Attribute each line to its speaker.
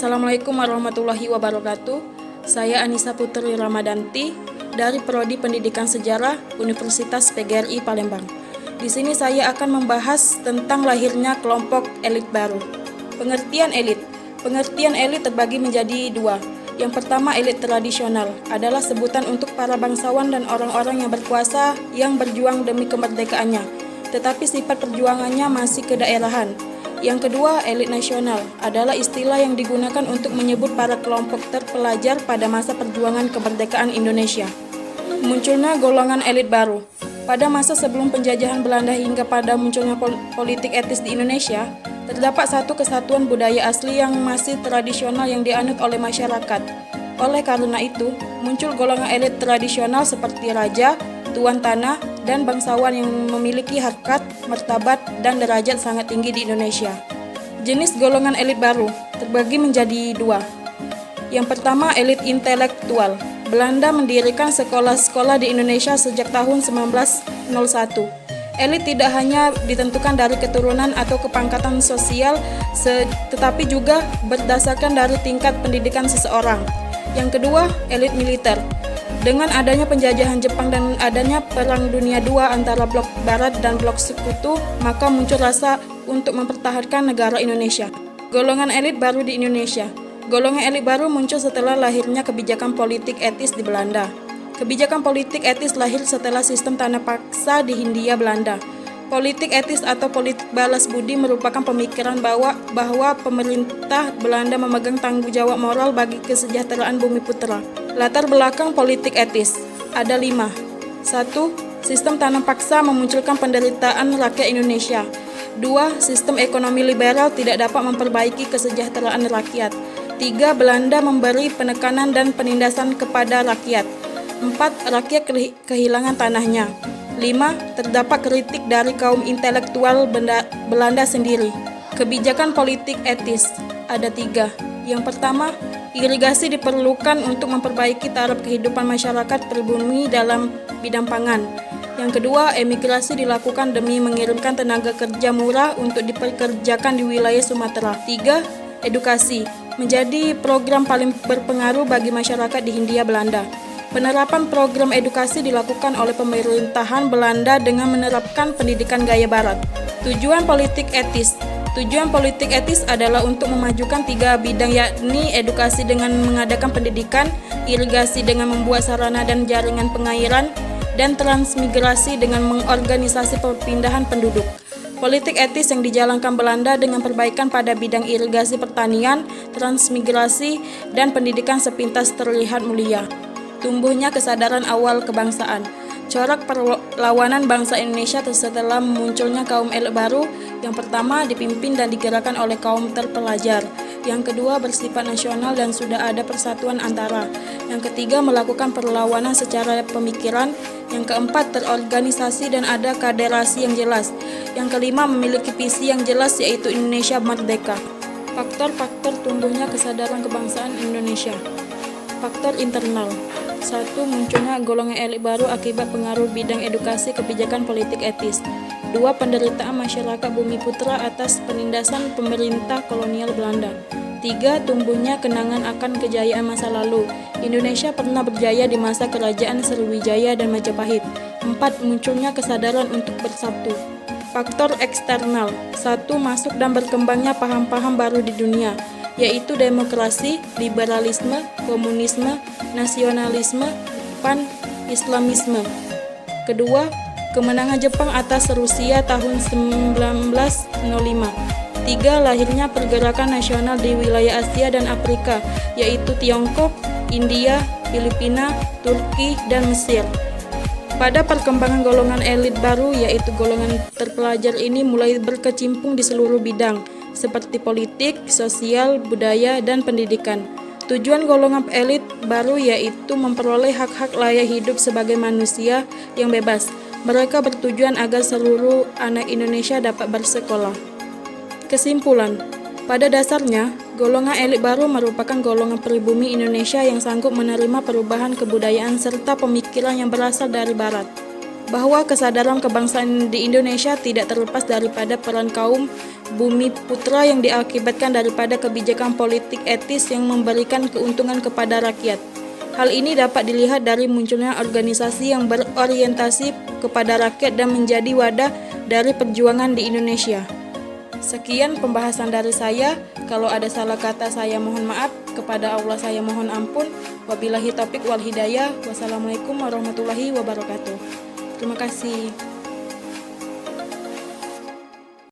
Speaker 1: Assalamualaikum warahmatullahi wabarakatuh. Saya Anissa Putri Ramadanti dari Prodi Pendidikan Sejarah Universitas PGRI Palembang. Di sini saya akan membahas tentang lahirnya kelompok elit baru. Pengertian elit. Pengertian elit terbagi menjadi dua. Yang pertama, elit tradisional adalah sebutan untuk para bangsawan dan orang-orang yang berkuasa yang berjuang demi kemerdekaannya, tetapi sifat perjuangannya masih kedaerahan. Yang kedua, elit nasional adalah istilah yang digunakan untuk menyebut para kelompok terpelajar pada masa perjuangan kemerdekaan Indonesia. Munculnya golongan elit baru. Pada masa sebelum penjajahan Belanda hingga pada munculnya politik etis di Indonesia, terdapat satu kesatuan budaya asli yang masih tradisional yang dianut oleh masyarakat. Oleh karena itu, muncul golongan elit tradisional seperti raja, tuan tanah, dan bangsawan yang memiliki harkat, martabat, dan derajat sangat tinggi di Indonesia. Jenis golongan elit baru terbagi menjadi dua. Yang pertama, elit intelektual. Belanda mendirikan sekolah-sekolah di Indonesia sejak tahun 1901. Elit tidak hanya ditentukan dari keturunan atau kepangkatan sosial, tetapi juga berdasarkan dari tingkat pendidikan seseorang. Yang kedua, elit militer. Dengan adanya penjajahan Jepang dan adanya Perang Dunia II antara blok Barat dan blok Sekutu, maka muncul rasa untuk mempertahankan negara Indonesia. Golongan elit baru di Indonesia. Golongan elit baru muncul setelah lahirnya kebijakan politik etis di Belanda. Kebijakan politik etis lahir setelah sistem tanah paksa di Hindia Belanda. Politik etis atau politik balas budi merupakan pemikiran bahwa pemerintah Belanda memegang tanggung jawab moral bagi kesejahteraan bumi putra. Latar belakang politik etis ada 5. 1. Sistem tanah paksa memunculkan penderitaan rakyat Indonesia. 2. Sistem ekonomi liberal tidak dapat memperbaiki kesejahteraan rakyat. 3. Belanda memberi penekanan dan penindasan kepada rakyat. 4. Rakyat kehilangan tanahnya. 5. Terdapat kritik dari kaum intelektual Belanda sendiri. Kebijakan politik etis ada 3. Yang pertama, irigasi diperlukan untuk memperbaiki taraf kehidupan masyarakat pribumi dalam bidang pangan. Yang kedua, emigrasi dilakukan demi mengirimkan tenaga kerja murah untuk dipekerjakan di wilayah Sumatera. 3. Edukasi menjadi program paling berpengaruh bagi masyarakat di Hindia Belanda. Penerapan program edukasi dilakukan oleh pemerintahan Belanda dengan menerapkan pendidikan gaya barat. Tujuan politik etis. Tujuan politik etis adalah untuk memajukan 3 bidang, yakni edukasi dengan mengadakan pendidikan, irigasi dengan membuat sarana dan jaringan pengairan, dan transmigrasi dengan mengorganisasi perpindahan penduduk. Politik etis yang dijalankan Belanda dengan perbaikan pada bidang irigasi pertanian, transmigrasi, dan pendidikan sepintas terlihat mulia. Tumbuhnya kesadaran awal kebangsaan. Corak perlawanan bangsa Indonesia setelah munculnya kaum elit baru. Yang pertama, dipimpin dan digerakkan oleh kaum terpelajar. Yang kedua, bersifat nasional dan sudah ada persatuan antara. Yang ketiga, melakukan perlawanan secara pemikiran. Yang keempat, terorganisasi dan ada kaderasi yang jelas. Yang kelima, memiliki visi yang jelas, yaitu Indonesia merdeka. Faktor-faktor tumbuhnya kesadaran kebangsaan Indonesia. Faktor internal. 1. Munculnya golongan elit baru akibat pengaruh bidang edukasi kebijakan politik etis. 2. Penderitaan masyarakat bumi putra atas penindasan pemerintah kolonial Belanda. 3. Tumbuhnya kenangan akan kejayaan masa lalu. Indonesia pernah berjaya di masa kerajaan Sriwijaya dan Majapahit. 4. Munculnya kesadaran untuk bersatu. Faktor eksternal. 1. Masuk dan berkembangnya paham-paham baru di dunia, yaitu demokrasi, liberalisme, komunisme, nasionalisme, pan-islamisme. Kedua, kemenangan Jepang atas Rusia tahun 1905. 3. Lahirnya pergerakan nasional di wilayah Asia dan Afrika, yaitu Tiongkok, India, Filipina, Turki, dan Mesir. Pada perkembangan golongan elit baru, yaitu golongan terpelajar ini mulai berkecimpung di seluruh bidang, seperti politik, sosial, budaya, dan pendidikan. Tujuan golongan elit baru yaitu memperoleh hak-hak layak hidup sebagai manusia yang bebas. Mereka bertujuan agar seluruh anak Indonesia dapat bersekolah. Kesimpulan, pada dasarnya, golongan elit baru merupakan golongan pribumi Indonesia yang sanggup menerima perubahan kebudayaan serta pemikiran yang berasal dari Barat. Bahwa kesadaran kebangsaan di Indonesia tidak terlepas daripada peran kaum bumi putra yang diakibatkan daripada kebijakan politik etis yang memberikan keuntungan kepada rakyat. Hal ini dapat dilihat dari munculnya organisasi yang berorientasi kepada rakyat dan menjadi wadah dari perjuangan di Indonesia. Sekian pembahasan dari saya. Kalau ada salah kata saya mohon maaf. Kepada Allah saya mohon ampun. Wabillahi taufik wal hidayah. Wassalamualaikum warahmatullahi wabarakatuh. Terima kasih.